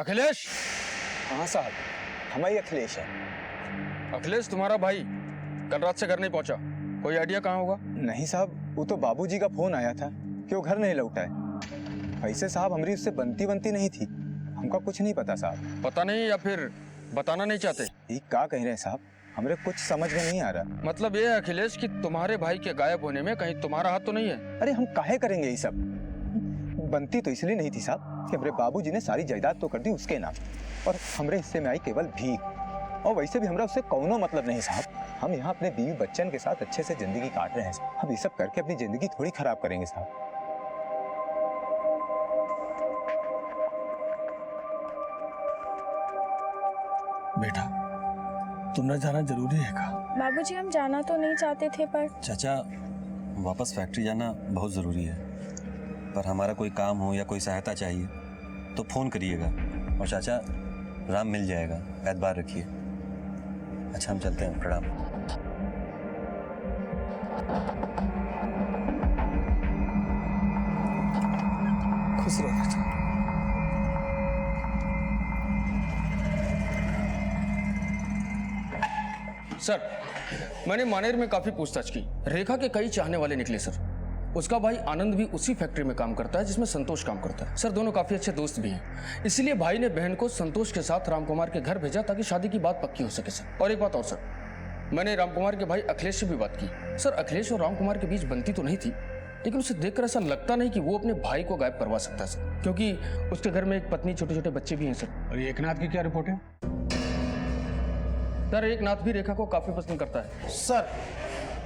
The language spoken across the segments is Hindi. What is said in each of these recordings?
अखिलेश। हाँ साहब, हमारी अखिलेश है। अखिलेश तुम्हारा भाई कल रात से घर नहीं पहुंचा, कोई आइडिया कहाँ होगा? नहीं साहब, वो तो बाबूजी का फोन आया था कि वो घर नहीं लौटा है। वैसे साहब हमारी उससे बनती नहीं थी, हमका कुछ नहीं पता साहब। पता नहीं या फिर बताना नहीं चाहते? ये क्या कह रहे हैं साहब, हमारे कुछ समझ में नहीं आ रहा। मतलब ये है अखिलेश कि तुम्हारे भाई के गायब होने में कहीं तुम्हारा हाथ तो नहीं है? अरे हम काहे करेंगे ये सब? बनती तो इसलिए नहीं थी साहब कि हमारे बाबूजी ने सारी जायदाद तो कर दी उसके नाम, और हमरे हिस्से में आई केवल भीख। और वैसे भी हमरा उससे कौनो मतलब नहीं साहब। हम यहाँ अपने बीवी बच्चन के साथ अच्छे से जिंदगी काट रहे हैं साहब। हम ये सब करके अपनी जिंदगी थोड़ी खराब करेंगे साहब। बेटा, तुमने जाना जरूरी है का? बाबूजी, हम जाना तो नहीं चाहते थे, पर चाचा, वापस फैक्ट्री जाना बहुत ज़रूरी है, पर हमारा कोई काम हो या कोई सहायता चाहिए तो फ़ोन करिएगा। और चाचा, राम मिल जाएगा, एतबार रखिए। अच्छा, हम चलते हैं, प्रणाम। खुश रहो बेटा। सर, मैंने मानेर में काफी पूछताछ की। रेखा के कई चाहने वाले निकले सर। उसका भाई आनंद भी उसी फैक्ट्री में काम करता है जिसमें संतोष काम करता है। सर, दोनों काफी अच्छे दोस्त भी हैं। इसलिए भाई ने बहन को संतोष के साथ रामकुमार के घर भेजा ताकि शादी की बात पक्की हो सके सर। और एक बात और सर, मैंने रामकुमार के भाई अखिलेश से भी बात की। सर, अखिलेश और रामकुमार के बीच बनती तो नहीं थी, लेकिन उसे देखकर ऐसा लगता नहीं कि वो अपने भाई को गायब करवा सकता है सर, क्योंकि उसके घर में एक पत्नी, छोटे छोटे बच्चे भी हैं सर। और ये एकनाथ की क्या रिपोर्ट है? सर, एक नाथ भी रेखा को काफी पसंद करता है। सर,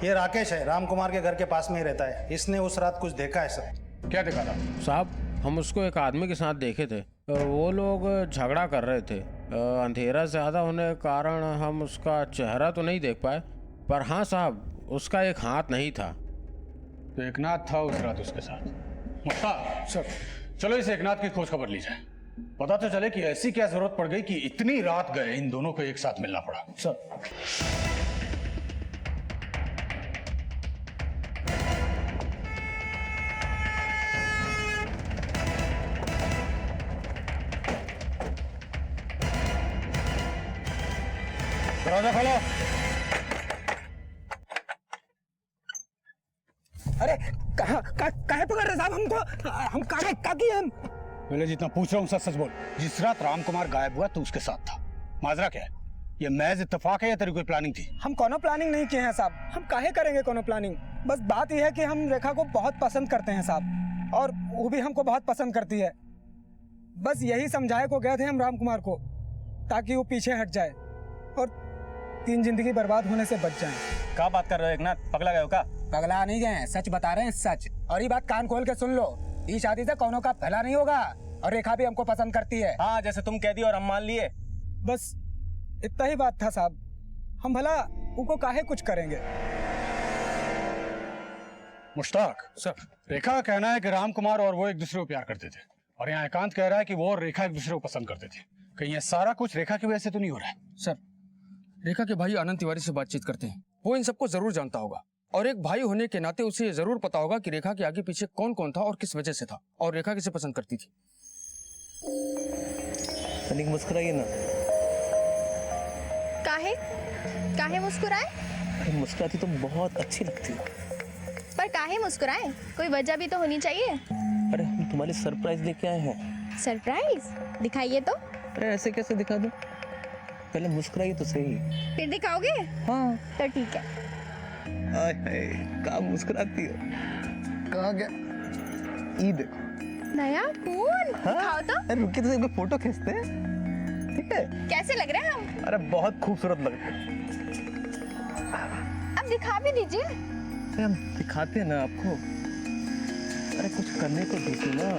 ये राकेश है, रामकुमार के घर के पास में ही रहता है। इसने उस रात कुछ देखा है सर। क्या देखा था? साहब, हम उसको एक आदमी के साथ देखे थे। वो लोग झगड़ा कर रहे थे। अंधेरा ज़्यादा होने के कारण हम उसका चेहरा तो नहीं देख पाए, पर हाँ साहब, उसका एक हाथ नहीं था। तो एकनाथ था उस रात उसके साथ। मुश्ताक सर, चलो इस एकनाथ की खोज खबर ली जाए। पता तो चले कि ऐसी क्या जरूरत पड़ गई कि इतनी रात गए इन दोनों को एक साथ मिलना पड़ा। सर, दरवाजा खोलो। अरे काहे पकड़ रहे साहब हमको? हम का किए हम? पहले जितना पूछ रहा हूँ सच सच बोल। जिस रात रामकुमार गायब हुआ तो उसके साथ था। माजरा क्या है? ये महज इत्तेफाक है या तेरी कोई प्लानिंग थी? हम कोनो प्लानिंग नहीं किए हैं साहब। हम काहे करेंगे कोनो प्लानिंग? बस बात यह है कि हम रेखा को बहुत पसंद करते हैं साहब, और वो भी हमको बहुत पसंद करती है। बस यही समझाए को गए थे हम रामकुमार को, ताकि वो पीछे हट जाए और 3 जिंदगी बर्बाद होने से बच जाए। क्या बात कर रहे हो एकनाथ, पगला गए हो का? पगला नहीं गए, सच बता रहे हैं, सच। और ये बात कान खोल के सुन लो, ये शादी से कौनों का भला नहीं होगा, और रेखा भी हमको पसंद करती है। हाँ, जैसे तुम कह दी और हम मान लिए। बस इतना ही बात था साहब। हम भला उनको काहे कुछ करेंगे? मुश्ताक सर, रेखा का कहना है कि रामकुमार और वो एक दूसरे को प्यार करते थे, और यहाँ एकांत कह रहा है कि वो और रेखा एक दूसरे को पसंद करते थे। कहीं ये सारा कुछ रेखा की वजह से तो नहीं हो रहा है? सर, रेखा के भाई आनंद तिवारी से बातचीत करते हैं। वो इन सबको जरूर जानता होगा, और एक भाई होने के नाते उसे जरूर पता होगा कि रेखा के आगे पीछे कौन कौन था और किस वजह से था, और रेखा किसे पसंद करती थी। तनिक मुस्कुराइए ना। काहे मुस्कुराए? मुस्कुराती तो बहुत अच्छी लगती है। पर काहे मुस्कुराए? कोई वजह भी तो होनी चाहिए। अरे, हम तुम्हारे सरप्राइज लेके आए हैं। सरप्राइज? दिखाइए तो। अरे, ऐसे कैसे दिखा दूं? पहले मुस्कुराइए तो सही। फिर दिखाओगे? हाँ। तो ठीक है। हाय हाय, क्या मुस्कुराती हो? कहाँ गया? ये देखो। नया फोन? दिखाओ तो। अरे रुकिए, तो इनको फोटो खींचते हैं, ठीक है? कैसे लग रहे हैं हम? अरे बहुत खूबसूरत लगते हैं। अब दिखा भी दीजिए। हम दिखाते हैं ना आपको। अरे कुछ करने को दीजिए ना।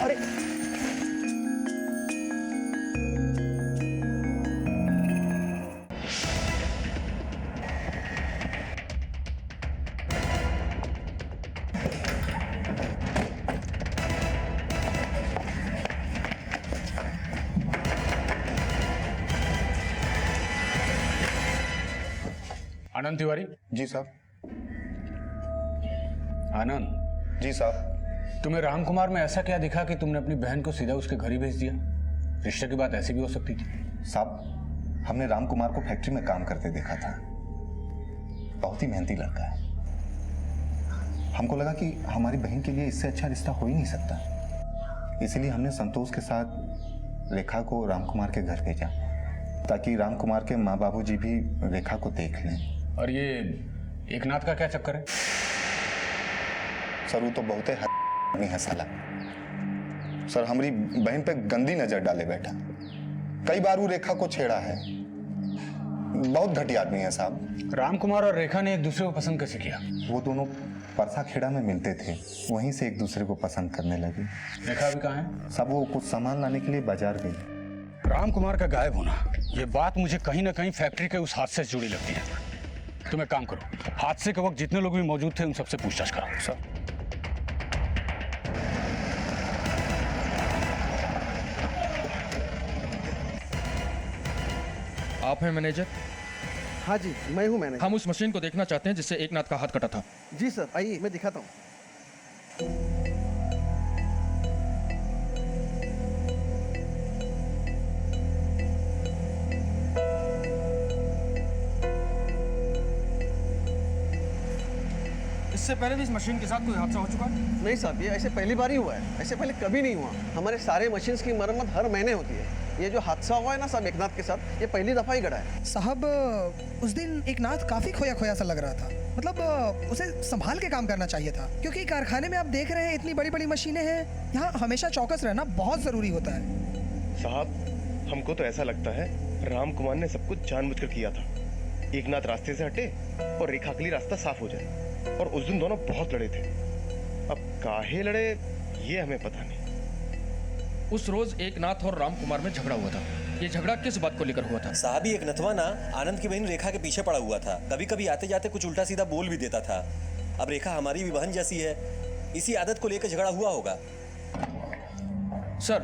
अरे आनंद तिवारी। जी साहब। आनंद जी साहब। तुम्हें राम कुमार में ऐसा क्या दिखा कि तुमने अपनी बहन को सीधा उसके घर ही भेज दिया? रिश्ते की बात ऐसी भी हो सकती थी। साहब, हमने राम कुमार को फैक्ट्री में काम करते देखा था। बहुत ही मेहनती लड़का है। हमको लगा कि हमारी बहन के लिए इससे अच्छा रिश्ता हो ही नहीं सकता, इसीलिए हमने संतोष के साथ रेखा को राम कुमार के घर भेजा, ताकि राम कुमार के माँ बाबूजी भी रेखा को देख लें। और ये एकनाथ का क्या चक्कर है? सर वो तो बहुत ही है साला। सर हमारी बहन पे गंदी नजर डाले बैठा, कई बार वो रेखा को छेड़ा है। बहुत घटिया आदमी है साहब। राम कुमार और रेखा ने एक दूसरे को पसंद कैसे किया? वो दोनों परसा खेड़ा में मिलते थे, वहीं से एक दूसरे को पसंद करने लगे। रेखा अभी कहाँ है? सब वो कुछ सामान लाने के लिए बाजार गई। राम कुमार का गायब होना, ये बात मुझे कहीं ना कहीं फैक्ट्री के उस हादसे से जुड़ी लगती है। तुम एक काम करो, हादसे के वक्त जितने लोग भी मौजूद थे उन सबसे पूछताछ करो। सर आप हैं मैनेजर? हाँ जी, मैं हूँ मैनेजर। हम उस मशीन को देखना चाहते हैं जिससे एकनाथ का हाथ कटा था। जी सर, आइए मैं दिखाता हूँ। इससे पहले भी इस मशीन के साथ कोई हादसा हो चुका है? नहीं साहब, ये ऐसे पहली बार ही हुआ है, ऐसे पहले कभी नहीं हुआ। हमारे सारे मशीन्स की मरम्मत हर महीने होती है। ये जो हादसा हुआ है ना साहब एकनाथ के साथ, ये पहली दफा ही घड़ा है। साहब उस दिन एकनाथ काफी खोया खोया सा लग रहा था। मतलब उसे संभाल के काम करना चाहिए था, क्योंकि कारखाने में आप देख रहे हैं इतनी बड़ी बड़ी मशीनें हैं, यहाँ हमेशा चौकस रहना बहुत जरूरी होता है। साहब हमको तो ऐसा लगता है राम कुमार ने सब कुछ जानबूझकर किया था। एकनाथ रास्ते से हटे और रेखा के लिए रास्ता साफ हो जाए। और उस दिन दोनों बहुत लड़े थे, अब काहे लड़े ये हमें पता नहीं। उस रोज एकनाथ और राम कुमार में झगड़ा हुआ था। ये झगड़ा किस बात को लेकर हुआ था? साहब ही एक नथवा ना आनंद की बहन रेखा के पीछे पड़ा हुआ था। कभी कभी आते जाते कुछ उल्टा सीधा बोल भी देता था। अब रेखा हमारी भी बहन जैसी है, इसी आदत को लेकर झगड़ा हुआ होगा। सर,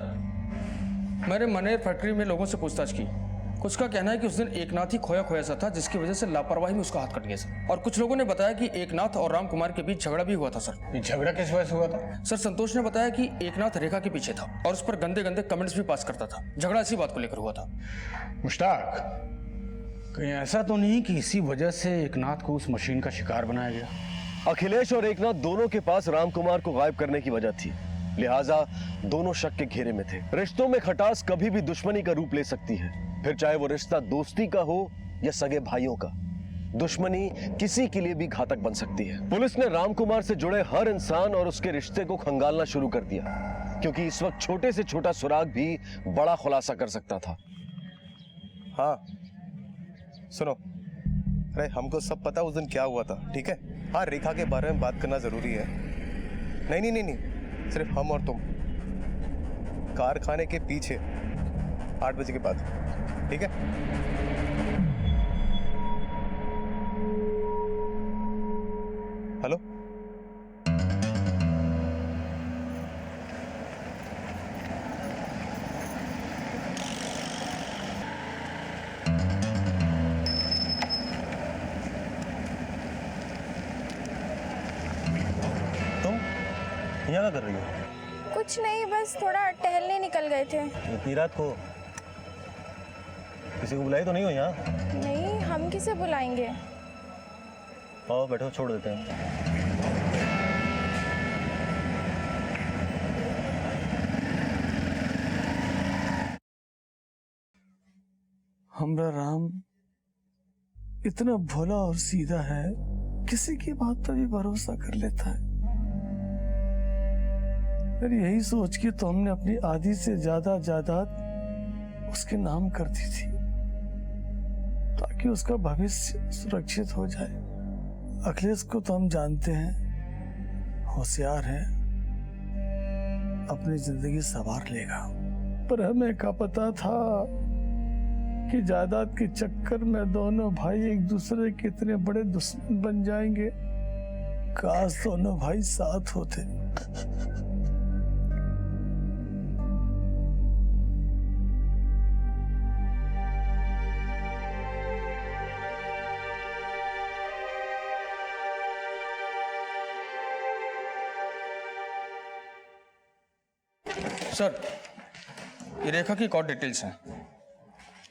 मैंने मनेर फैक्ट्री में लोगों से पूछताछ की। कुछ का कहना है कि उस दिन एकनाथ ही खोया खोया सा था, जिसकी वजह से लापरवाही में उसका हाथ कट गया सर। और कुछ लोगों ने बताया कि एकनाथ और राम कुमार के बीच झगड़ा भी हुआ था सर। ये झगड़ा किस वजह से हुआ था? सर संतोष ने बताया कि एकनाथ रेखा के पीछे था और उस पर गंदे गंदे कमेंट्स भी पास करता था। झगड़ा इसी बात को लेकर हुआ था। मुश्ताक, कहीं ऐसा तो नहीं कि इसी वजह से एकनाथ को उस मशीन का शिकार बनाया गया? अखिलेश और एकनाथ दोनों के पास राम कुमार को गायब करने की वजह थी, लिहाजा दोनों शक के घेरे में थे। रिश्तों में खटास कभी भी दुश्मनी का रूप ले सकती है, फिर चाहे वो रिश्ता दोस्ती का हो या सगे भाइयों का। दुश्मनी किसी के लिए भी घातक बन सकती है। पुलिस ने राम कुमार से जुड़े हर इंसान और उसके रिश्ते को खंगालना शुरू कर दिया, क्योंकि इस वक्त छोटे से छोटा सुराग भी बड़ा खुलासा कर सकता था। हाँ सुनो, अरे हमको सब पता उस दिन क्या हुआ था, ठीक है? हाँ, रेखा के बारे में बात करना जरूरी है। नहीं नहीं नहीं नहीं, सिर्फ हम और तुम कारखाने के पीछे 8 बजे के बाद, ठीक है? हेलो, तुम यहाँ क्या कर रही हो? कुछ नहीं, बस थोड़ा टहलने निकल गए थे। इतनी रात को किसी को बुलाई तो नहीं हो यहाँ? नहीं, हम किसे बुलाएंगे? आओ बैठो, छोड़ देते हैं। हमरा राम इतना भोला और सीधा है, किसी की बात पर भी भरोसा कर लेता है। फिर यही सोच के तो हमने अपनी आधी से ज्यादा जायदाद उसके नाम कर दी थी, ताकि उसका भविष्य सुरक्षित हो जाए। अखिलेश को तो हम जानते हैं, होशियार है, अपनी जिंदगी संवार लेगा। पर हमें क्या पता था कि जायदाद के चक्कर में दोनों भाई एक दूसरे के इतने बड़े दुश्मन बन जाएंगे। काश दोनों भाई साथ होते। सर, ये रेखा की कॉल डिटेल्स हैं।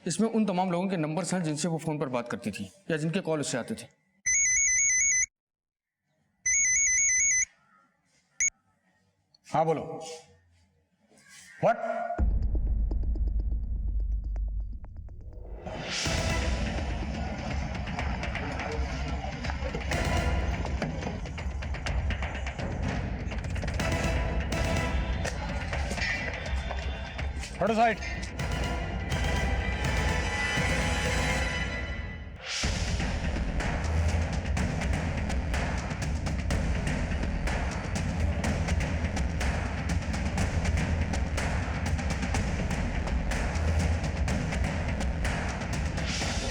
इसमें उन तमाम लोगों के नंबर्स हैं जिनसे वो फोन पर बात करती थी या जिनके कॉल उससे आते थे। हाँ बोलो। व्हाट? हटो साइड।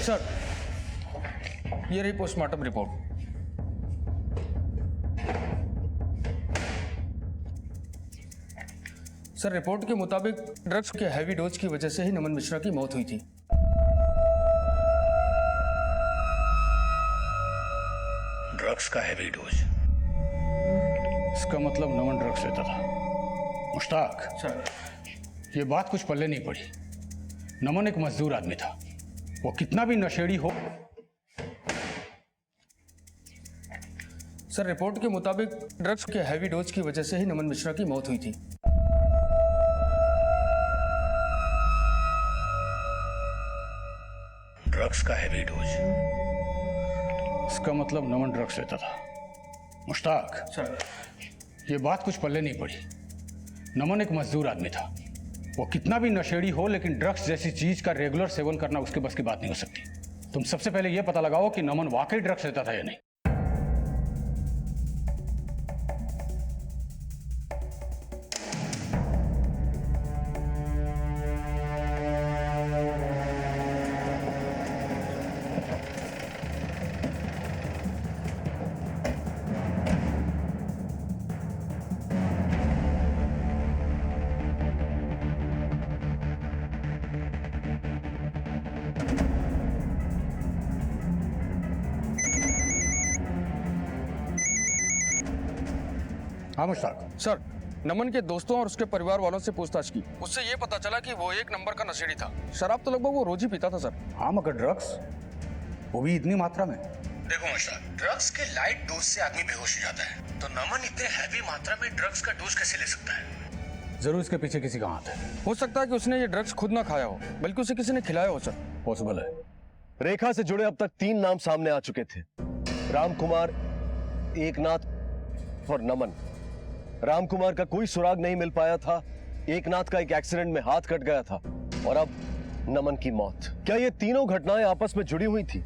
सर, ये रही पोस्टमार्टम रिपोर्ट। सर, रिपोर्ट के मुताबिक ड्रग्स के हैवी डोज की वजह से ही नमन मिश्रा की मौत हुई थी। ड्रग्स का हैवी डोज, इसका मतलब नमन ड्रग्स लेता था। मुश्ताक सर, ये बात कुछ पल्ले नहीं पड़ी। नमन एक मजदूर आदमी था, वो कितना भी नशेड़ी हो। सर, रिपोर्ट के मुताबिक ड्रग्स के हैवी डोज की वजह से ही नमन मिश्रा की मौत हुई थी। ड्रग्स का हैवी डोज, इसका मतलब नमन ड्रग्स लेता था। मुश्ताक सर, ये बात कुछ पल्ले नहीं पड़ी। नमन एक मजदूर आदमी था, वो कितना भी नशेड़ी हो, लेकिन ड्रग्स जैसी चीज का रेगुलर सेवन करना उसके बस की बात नहीं हो सकती। तुम सबसे पहले यह पता लगाओ कि नमन वाकई ड्रग्स लेता था या नहीं। हाँ मुश्ताक। सर, नमन के दोस्तों और उसके परिवार वालों से पूछताछ की। उससे ये पता चला कि वो एक नंबर का नशेड़ी था। शराब तो लगभग वो रोज ही पीता था सर। हाँ, मगर ड्रग्स, वो भी इतनी मात्रा में। देखो मुश्ताक, ड्रग्स के लाइट डोज से आदमी बेहोश हो जाता है, तो नमन इतने हैवी मात्रा में ड्रग्स का डोज कैसे ले सकता है? जरूर इसके पीछे किसी का हाथ है। हो सकता है कि उसने ये ड्रग्स खुद ना खाया हो, बल्कि उसे किसी ने खिलाया हो सर। पॉसिबल है। रेखा से जुड़े अब तक 3 नाम सामने आ चुके थे, राम कुमार, एकनाथ और नमन। राम कुमार का कोई सुराग नहीं मिल पाया था, एकनाथ का एक एक्सीडेंट में हाथ कट गया था, और अब नमन की मौत। क्या ये तीनों घटनाएं आपस में जुड़ी हुई थी,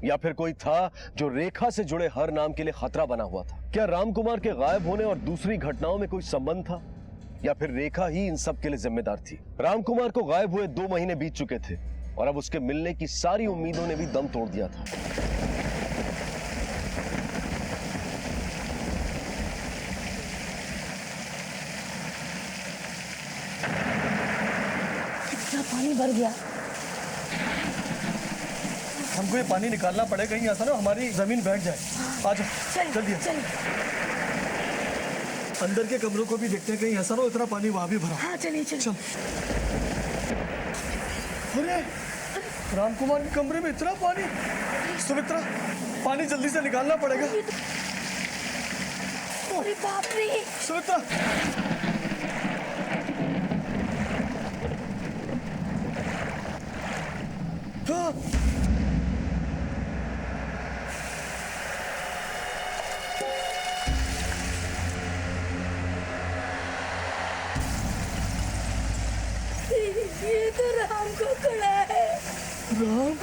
या फिर कोई था जो रेखा से जुड़े हर नाम के लिए खतरा बना हुआ था? क्या राम कुमार के गायब होने और दूसरी घटनाओं में कोई संबंध था, या फिर रेखा ही इन सब के लिए जिम्मेदार थी? राम कुमार को गायब हुए 2 महीने बीत चुके थे, और अब उसके मिलने की सारी उम्मीदों ने भी दम तोड़ दिया था। पानी भर गया। हमको ये पानी निकालना पड़ेगा, कहीं ऐसा ना हमारी जमीन बैठ जाए। आ जाओ जल्दी। अंदर के कमरों को भी देखते हैं, कहीं ऐसा ना इतना पानी वहां भी भरा। हाँ चलिए चल। अरे रामकुमार के कमरे में इतना पानी। सुमित्रा, पानी जल्दी से निकालना पड़ेगा। अरे बाप रे। सुमित्रा, ये तो राम को खड़ा है। राम?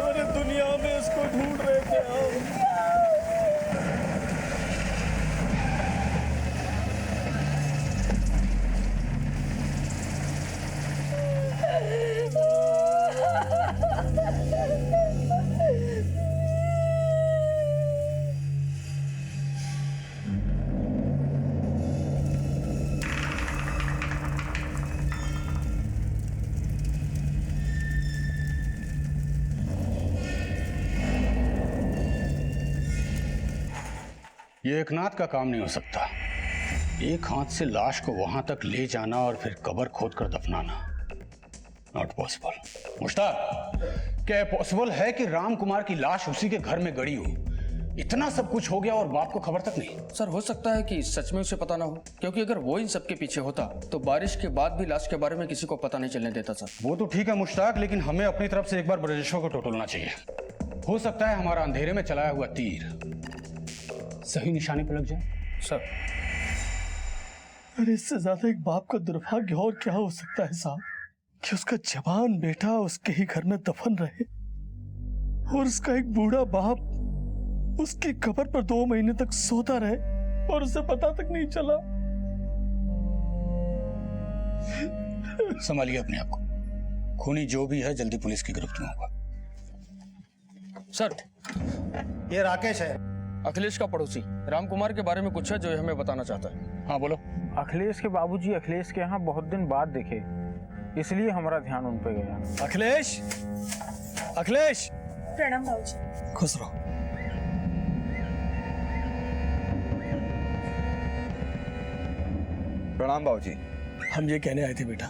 अरे दुनिया में इसको ढूंढ रहे थे हम। ये एकनाथ का काम नहीं हो सकता। एक हाथ से लाश को वहां तक ले जाना और फिर कब्र खोद कर दफनाना, नॉट पॉसिबल। मुश्ताक, क्या पॉसिबल है कि राम कुमार की लाश उसी के घर में गड़ी हो? इतना सब कुछ हो गया और बाप को खबर तक नहीं। सर हो सकता है कि सच में उसे पता ना हो, क्योंकि अगर वो इन सब के पीछे होता तो बारिश के बाद भी लाश के बारे में किसी को पता नहीं चलने देता सर। वो तो ठीक है मुश्ताक, लेकिन हमें अपनी तरफ से एक बार ब्रजेश्वर को टटोलना चाहिए। हो सकता है हमारा अंधेरे में चलाया हुआ तीर सही निशाने पर लग जाए। सर अरे इससे ज्यादा एक बाप का दुर्भाग्य और क्या हो सकता है साहब, कि उसका जवान बेटा उसके ही घर में दफन रहे और उसका एक बूढ़ा बाप उसकी कब्र पर 2 महीने तक सोता रहे और उसे पता तक नहीं चला। संभालिए अपने आप को। खूनी जो भी है जल्दी पुलिस की गिरफ्त में होगा। सर ये राकेश है, अखिलेश का पड़ोसी। राम कुमार के बारे में कुछ है जो ये हमें बताना चाहता है। हाँ बोलो। अखिलेश के बाबूजी अखिलेश के यहाँ बहुत दिन बाद दिखे, इसलिए हमारा ध्यान उन पे गया। अखिलेश, अखिलेश। प्रणाम बाबूजी। खुश रहो। प्रणाम बाबूजी। हम ये कहने आए थे बेटा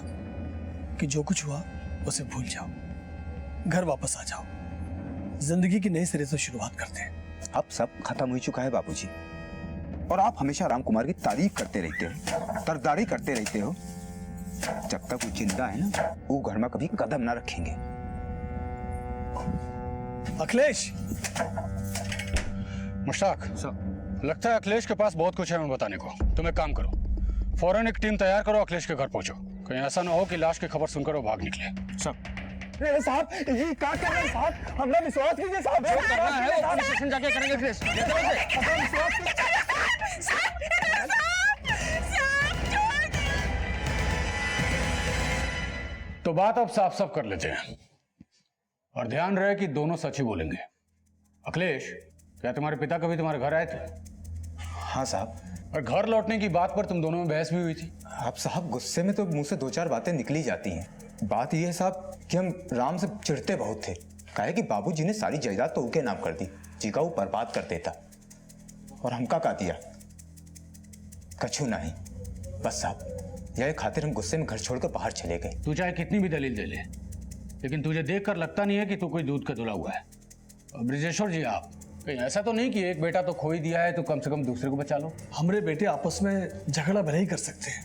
कि जो कुछ हुआ उसे भूल जाओ, घर वापस आ जाओ, जिंदगी की नए सिरे से शुरुआत करते हैं। अब सब खत्म हो चुका है बाबूजी, और आप हमेशा राम कुमार की तारीफ करते रहते हो, तरदारी करते रहते हो। जब तक वो जिंदा है ना, वो घर में कभी कदम ना रखेंगे। अखिलेश। मुश्ताक, लगता है अखिलेश के पास बहुत कुछ है हमें बताने को। तुम एक काम करो, फौरन एक टीम तैयार करो, अखिलेश के घर पहुंचो। कहीं ऐसा ना हो कि लाश की खबर सुनकर वो भाग निकले। सब साहब ये क्या कर रहे हैं साहब, हमने विश्वास कीजिए साहब। जो करना है वो पुलिस स्टेशन जाके करेंगे अखिलेश। तो बात अब साफ साफ कर लेते हैं, और ध्यान रहे कि दोनों सच ही बोलेंगे। अखिलेश, क्या तुम्हारे पिता कभी तुम्हारे घर आए थे? हाँ साहब। और घर लौटने की बात पर तुम दोनों में बहस भी हुई थी? आप साहब गुस्से में तो मुंह से 2-4 बातें निकली जाती हैं। बात यह है साहब कि हम राम से चिढ़ते बहुत थे। कहे कि बाबूजी ने सारी जायदाद तो उनके नाम कर दी, जी का वो बर्बाद कर देता, और हमका का दिया कछु नहीं। बस साहब यह खातिर हम गुस्से में घर छोड़कर बाहर चले गए। तू चाहे कितनी भी दलील दे ले, लेकिन तुझे देखकर लगता नहीं है कि तू कोई दूध का धुला हुआ है। और ब्रिजेश्वर जी, आप कहीं ऐसा तो नहीं कि एक बेटा तो खो ही दिया है तो कम से कम दूसरे को बचा लो? हमारे बेटे आपस में झगड़ा भले ही कर सकते हैं,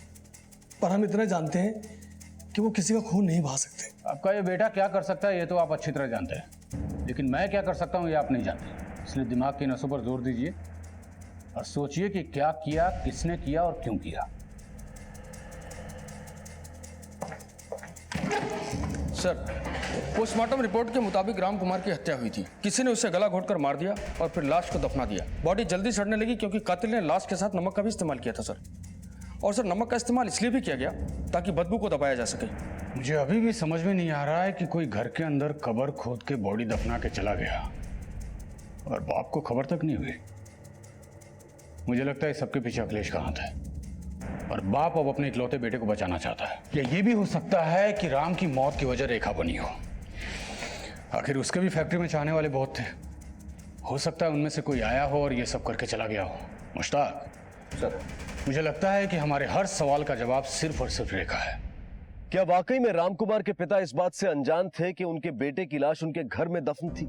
पर हम इतना जानते हैं कि वो किसी का खून नहीं बहा सकते। आपका ये बेटा क्या कर सकता है ये तो आप अच्छी तरह जानते हैं, लेकिन मैं क्या कर सकता हूँ ये आप नहीं जानते। इसलिए दिमाग की नसों पर जोर दीजिए और सोचिए कि क्या किया, किसने किया और क्यों किया। सर, पोस्टमार्टम रिपोर्ट के मुताबिक राम कुमार की हत्या हुई थी। किसी ने उसे गला घोटकर मार दिया और फिर लाश को दफना दिया। बॉडी जल्दी सड़ने लगी क्योंकि कातिल ने लाश के साथ नमक का भी इस्तेमाल किया था सर। और सर, नमक का इस्तेमाल इसलिए भी किया गया ताकि बदबू को दबाया जा सके। मुझे अभी भी समझ में नहीं आ रहा है कि कोई घर के अंदर कब्र खोद के बॉडी दफना के चला गया और बाप को खबर तक नहीं हुई। मुझे लगता है सबके पीछे अखिलेश का हाथ है और बाप अब अपने इकलौते बेटे को बचाना चाहता है। या ये भी हो सकता है कि राम की मौत की वजह रेखा बनी हो। आखिर उसके भी फैक्ट्री में चाहने वाले बहुत थे। हो सकता है उनमें से कोई आया हो और ये सब करके चला गया हो। मुश्ताक सर, मुझे लगता है कि हमारे हर सवाल का जवाब सिर्फ और सिर्फ रेखा है। क्या वाकई में राम कुमार के पिता इस बात से अनजान थे कि उनके बेटे की लाश उनके घर में दफन थी,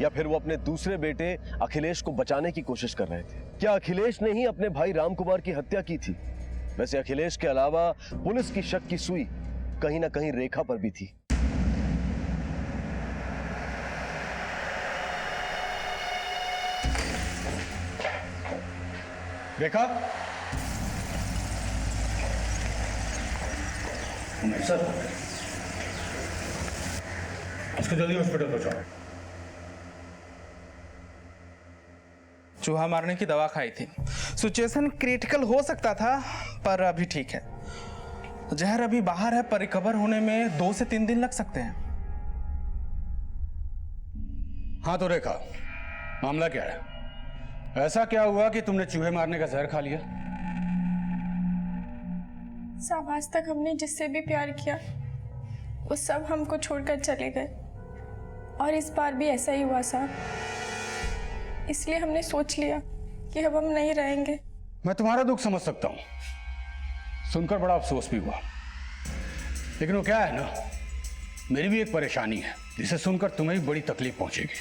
या फिर वो अपने दूसरे बेटे अखिलेश को बचाने की कोशिश कर रहे थे? क्या अखिलेश ने ही अपने भाई राम कुमार की हत्या की थी? वैसे अखिलेश के अलावा पुलिस की शक की सुई कहीं ना कहीं रेखा पर भी थी। रेखा, सर इसको जल्दी हॉस्पिटल पहुंचाओ। चूहा मारने की दवा खाई थी। सिचुएशन क्रिटिकल हो सकता था पर अभी ठीक है। जहर अभी बाहर है पर रिकवर होने में 2 से 3 दिन लग सकते हैं। हाँ तो रेखा, मामला क्या है? ऐसा क्या हुआ कि तुमने चूहे मारने का जहर खा लिया? साहब, आज तक हमने जिससे भी प्यार किया वो सब हमको छोड़कर चले गए और इस बार भी ऐसा ही हुआ साहब। इसलिए हमने सोच लिया कि अब हम नहीं रहेंगे। मैं तुम्हारा दुख समझ सकता हूँ, सुनकर बड़ा अफसोस भी हुआ, लेकिन वो क्या है ना, मेरी भी एक परेशानी है जिसे सुनकर तुम्हें भी बड़ी तकलीफ पहुंचेगी।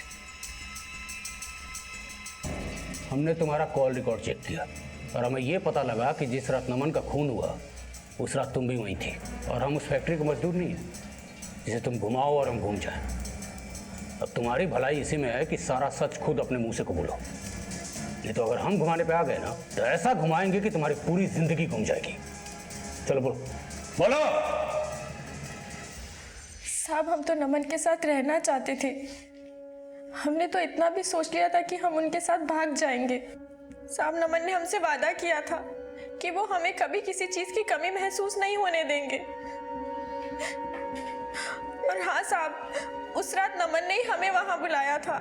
हमने तुम्हारा कॉल रिकॉर्ड चेक किया और हमें यह पता लगा कि जिस रात नमन का खून हुआ उस रात तुम भी वहीं थी, और हम उस फैक्ट्री के मजदूर नहीं है जिसे तुम घुमाओ और हम घूम जाएं। अब तुम्हारी भलाई इसी में है कि सारा सच खुद अपने मुंह से कबूलो, नहीं तो अगर हम घुमाने पे आ गए ना तो ऐसा घुमाएंगे कि तुम्हारी पूरी जिंदगी घूम जाएगी। चलो बोलो बोलो। साहब हम तो नमन के साथ रहना चाहते थे, हमने तो इतना भी सोच लिया था कि हम उनके साथ भाग जाएंगे। साहब नमन ने हमसे वादा किया था कि वो हमें कभी किसी चीज की कमी महसूस नहीं होने देंगे। और हाँ साहब, उस रात नमन ने ही हमें वहां बुलाया था।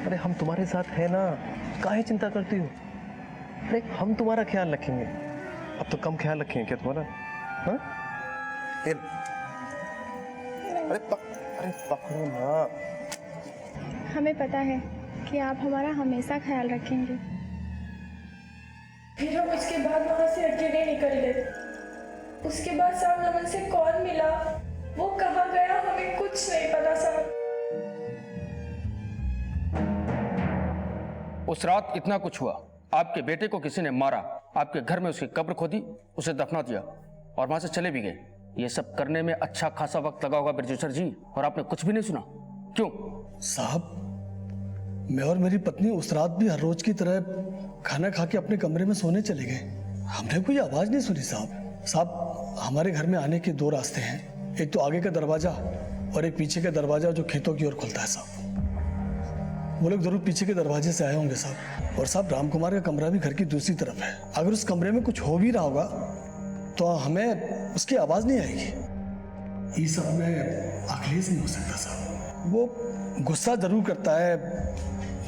अरे हम तुम्हारे साथ है ना, काहे चिंता करती हो? अरे हम तुम्हारा ख्याल रखेंगे, अब तो कम ख्याल रखेंगे क्या तुम्हारा? हाँ? अरे पकड़ो ना। हमें पता है कि आप हमारा हमेशा ख्याल रखेंगे। फिर हम उसके बाद वहां से अकेले निकल गए। उसके बाद साहब नमन से कौन मिला, वो कहाँ गया, हमें कुछ नहीं पता साहब। उस रात इतना कुछ हुआ, आपके बेटे को किसी ने मारा, आपके घर में उसकी कब्र खोदी, उसे दफना दिया और वहां से चले भी गए। ये सब करने में अच्छा खासा वक्त लगा होगा ब्रजेश्वर जी, और आपने कुछ भी नहीं सुना, क्यों? साहब मैं और मेरी पत्नी उस रात भी हर रोज की तरह खाना खा के अपने कमरे में सोने चले गए। हमने कोई आवाज नहीं सुनी साहब। साहब हमारे घर में आने के दो रास्ते हैं, एक तो आगे का दरवाजा और एक पीछे का दरवाजा जो खेतों की ओर खुलता है साहब। वो लोग जरूर पीछे के दरवाजे से आए होंगे साहब। और साहब राम कुमार का कमरा भी घर की दूसरी तरफ है, अगर उस कमरे में कुछ हो भी रहा होगा तो हमें उसकी आवाज नहीं आएगी। ये सब में अखिलेश नहीं हो सकता साहब, वो गुस्सा जरूर करता है,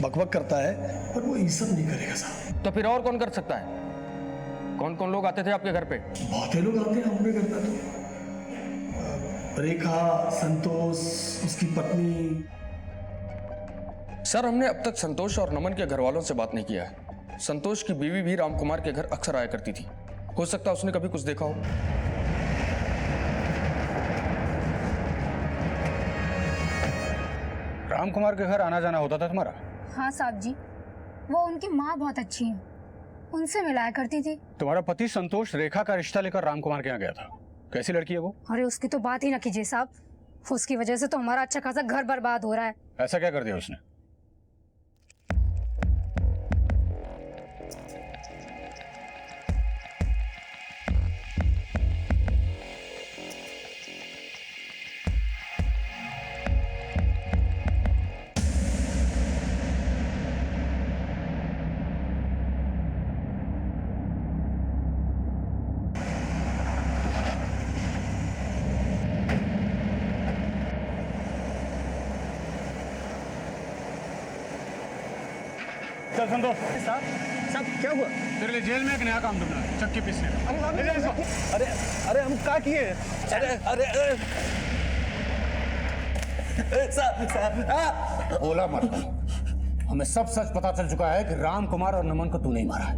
बकबक करता है, पर वो ये सब नहीं करेगा साहब। तो फिर और कौन कर सकता है? कौन कौन लोग आते थे आपके घर पे? बहुत लोग आते हैं हमारे घर पे, तो रेखा, संतोष, उसकी पत्नी। सर हमने अब तक संतोष और नमन के घर वालों से बात नहीं किया है। संतोष की बीवी भी रामकुमार के घर अक्सर आया करती थी, हो सकता है उसने कभी कुछ देखा हो। रामकुमार के घर आना जाना होता था तुम्हारा? हाँ साहब जी, वो उनकी माँ बहुत अच्छी है, उनसे मिलाया करती थी। तुम्हारा पति संतोष रेखा का रिश्ता लेकर रामकुमार के यहाँ गया था, कैसी लड़की है वो? अरे उसकी तो बात ही ना कीजिए साहब, उसकी वजह से तो हमारा अच्छा खासा घर बर्बाद हो रहा है। ऐसा क्या कर दिया उसने? चल संतोष। साहब क्या हुआ? तेरे लिए जेल में एक नया काम ढूंढना है, चक्की पीसने। अरे अरे हम क्या किए? अरे अरे साहब बोला मत, हमें सब सच पता चल चुका है कि रामकुमार और नमन को तू नहीं मारा है।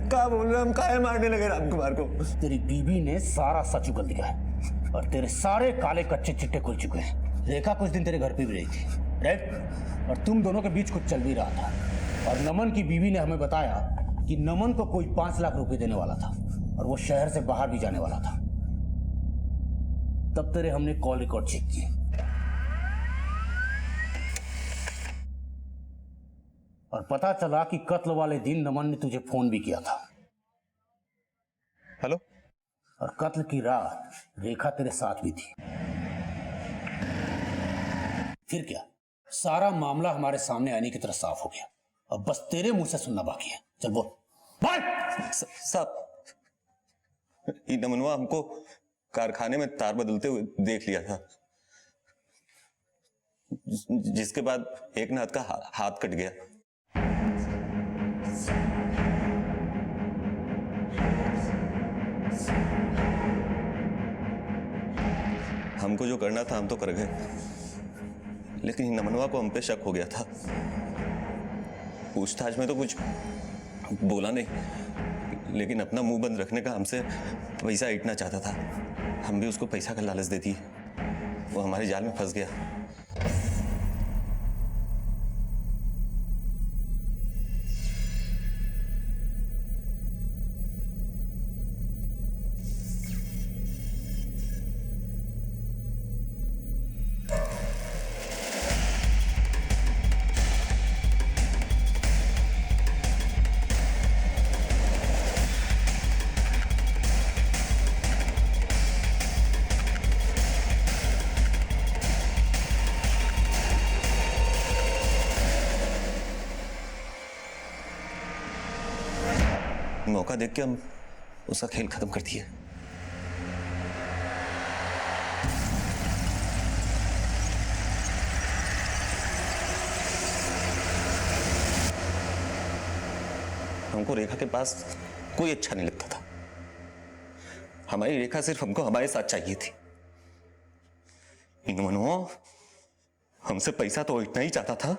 क्या बोल रहे? हम काहे मारने लगे रामकुमार को? तेरी बीवी ने सारा सच उगल दिया है और तेरे सारे काले कच्चे चिट्टे खुल चुके हैं। रेखा कुछ दिन तेरे घर पे भी रही थी, राइट? और तुम दोनों के बीच कुछ चल भी रहा था, और नमन की बीवी ने हमें बताया कि नमन को कोई 5 लाख रुपए देने वाला था और वो शहर से बाहर भी जाने वाला था। तब तेरे हमने कॉल रिकॉर्ड चेक किए और पता चला कि कत्ल वाले दिन नमन ने तुझे फोन भी किया था। हेलो? और कत्ल की रात रेखा तेरे साथ भी थी। फिर क्या, सारा मामला हमारे सामने आने की तरह साफ हो गया। अब बस तेरे मुंह से सुनना बाकी है। चल बोल। साहब नमनवा हमको कारखाने में तार बदलते हुए देख लिया था, जिसके बाद एक नाथ का हाथ कट गया। हमको जो करना था हम तो कर गए, लेकिन नमनवा को हम पे शक हो गया था। पूछताछ में तो कुछ बोला नहीं, लेकिन अपना मुंह बंद रखने का हमसे पैसा ईटना चाहता था। हम भी उसको पैसा का लालच दे दिए, वो हमारे जाल में फंस गया। मौका देख के हम उसका खेल खत्म कर दिया। हमको रेखा के पास कोई अच्छा नहीं लगता था। हमारी रेखा सिर्फ हमको हमारे साथ चाहिए थी। मनो हमसे पैसा तो इतना ही चाहता था,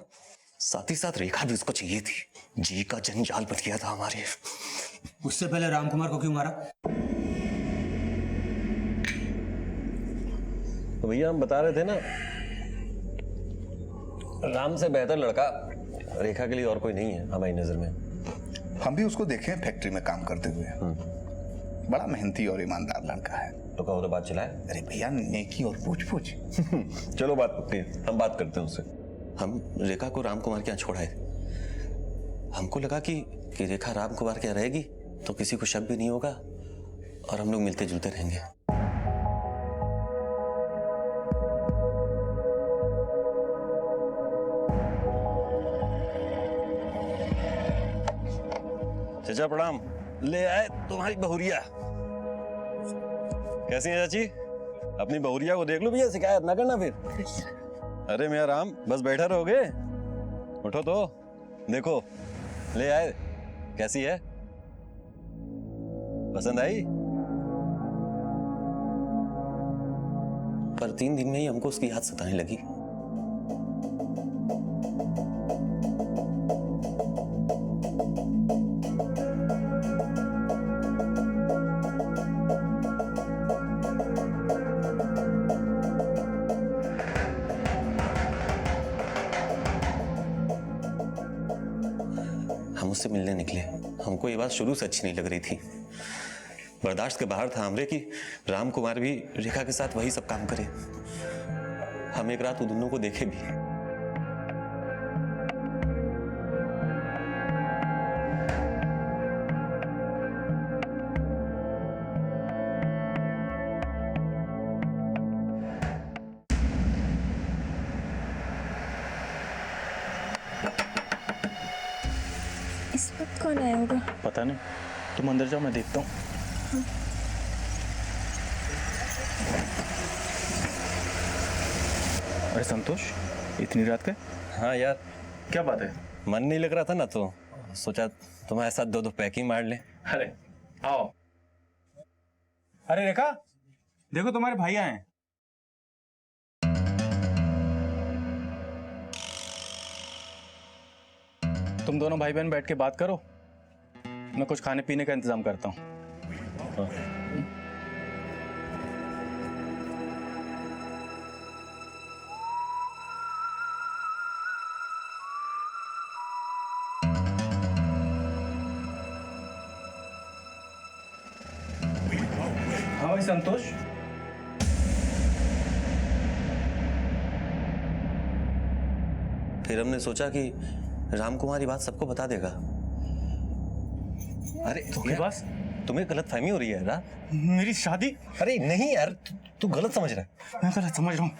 साथ ही साथ रेखा भी उसको चाहिए थी। जी का जंजाल बच गया था हमारे। उससे पहले रामकुमार को क्यों मारा? तो भैया हम बता रहे थे ना, राम से बेहतर लड़का रेखा के लिए और कोई नहीं है हमारी नजर में। हम भी उसको देखे हैं फैक्ट्री में काम करते हुए। बड़ा मेहनती और ईमानदार लड़का है। तो कहो तो बात चलाए। अरे भैया नेकी और पूछ चलो बात पक्की है, हम बात करते हैं उससे। हम रेखा को रामकुमार के यहाँ छोड़ाए। हमको लगा कि रेखा रामकुमार के यहाँ रहेगी तो किसी को शक भी नहीं होगा और हम लोग मिलते जुलते रहेंगे। चाचा प्रणाम। ले आए तुम्हारी बहुरिया। कैसी है चाची? अपनी बहुरिया को देख लो भैया, शिकायत ना करना फिर। अरे मेरा राम, बस बैठा रहोगे? उठो तो देखो, ले आए। कैसी है? पसंद आई? पर 3 दिन में ही हमको उसकी याद सताने लगी। हम उससे मिलने निकले। हमको ये बात शुरू से अच्छी नहीं लग रही थी। बर्दाश्त के बाहर था हमरे कि रामकुमार भी रेखा के साथ वही सब काम करे। हम एक रात उन दोनों को देखे भी। इस वक्त कौन आया होगा? पता नहीं, तुम अंदर जाओ, मैं देखता हूँ। अरे संतोष, इतनी रात के? हाँ यार, क्या बात है? मन नहीं लग रहा था ना, तो सोचा तुम्हारे साथ 2-2 पैकिंग मार ले। अरे आओ। अरे रेखा, देखो तुम्हारे भाई आए हैं। तुम दोनों भाई बहन बैठ के बात करो, मैं कुछ खाने पीने का इंतजाम करता हूँ। हाँ भाई संतोष, फिर हमने सोचा कि रामकुमार ये बात सबको बता देगा। अरे धोखेबाज, बस तुम्हें गलत फहमी हो रही है यार। मेरी शादी? अरे नहीं यार, तू गलत समझ रहा है। मैं गलत समझ रहा हूँ।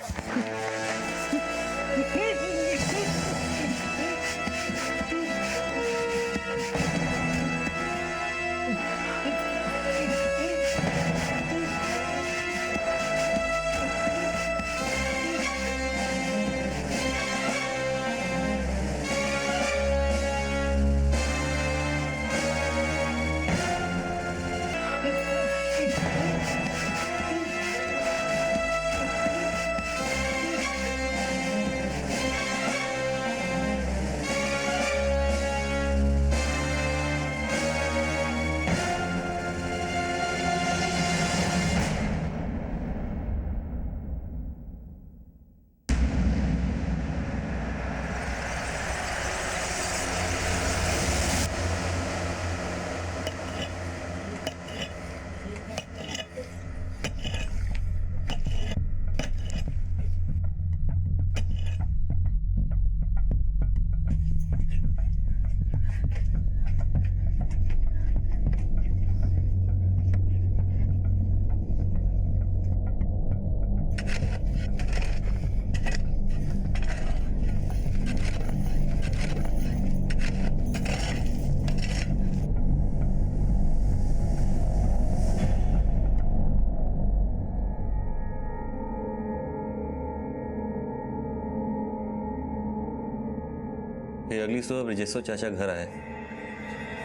फिर अगली सुबह ब्रजेश्वर चाचा घर आए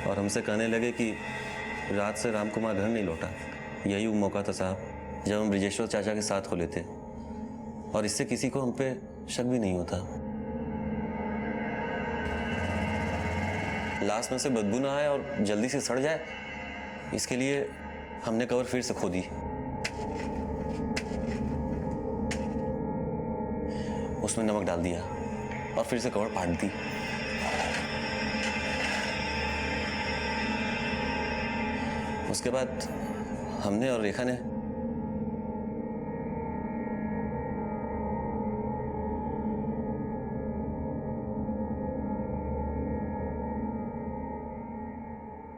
और हमसे कहने लगे कि रात से राम कुमार घर नहीं लौटा। यही वो मौका था साहब जब हम ब्रजेश्वर चाचा के साथ खुले थे, और इससे किसी को हम पे शक भी नहीं होता। लाश में से बदबू ना आए और जल्दी से सड़ जाए, इसके लिए हमने कवर फिर से खोदी। उसमें नमक डाल दिया और फिर से कवर फाड़ दी। उसके बाद हमने और रेखा ने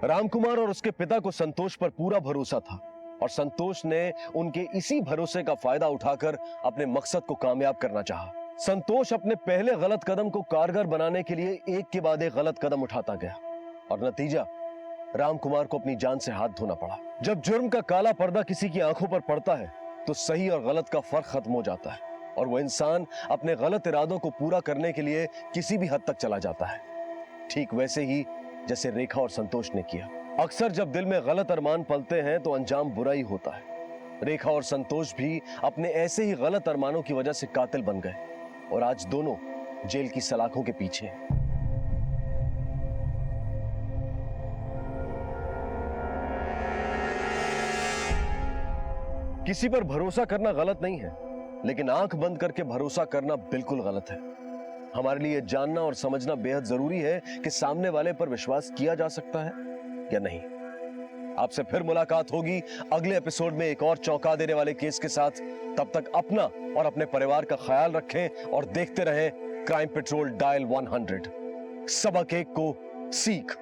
रामकुमार और उसके पिता को संतोष पर पूरा भरोसा था और संतोष ने उनके इसी भरोसे का फायदा उठाकर अपने मकसद को कामयाब करना चाहा। संतोष अपने पहले गलत कदम को कारगर बनाने के लिए एक के बाद एक गलत कदम उठाता गया और नतीजा रामकुमार को अपनी जान से हाथ धोना पड़ा। जब जुर्म का काला पर्दा किसी की आंखों पर पड़ता है तो सही और गलत का फर्क खत्म हो जाता है और वो इंसान अपने गलत इरादों को पूरा करने के लिए किसी भी हद तक चला जाता है। ठीक वैसे ही जैसे रेखा और संतोष ने किया। अक्सर जब दिल में गलत अरमान पलते हैं तो अंजाम बुरा ही होता है। रेखा और संतोष भी अपने ऐसे ही गलत अरमानों की वजह से कातिल बन गए और आज दोनों जेल की सलाखों के पीछे हैं। किसी पर भरोसा करना गलत नहीं है, लेकिन आंख बंद करके भरोसा करना बिल्कुल गलत है। हमारे लिए जानना और समझना बेहद जरूरी है कि सामने वाले पर विश्वास किया जा सकता है या नहीं। आपसे फिर मुलाकात होगी अगले एपिसोड में एक और चौंका देने वाले केस के साथ। तब तक अपना और अपने परिवार का ख्याल रखें और देखते रहें क्राइम पेट्रोल डायल 100। सबक एक को सीख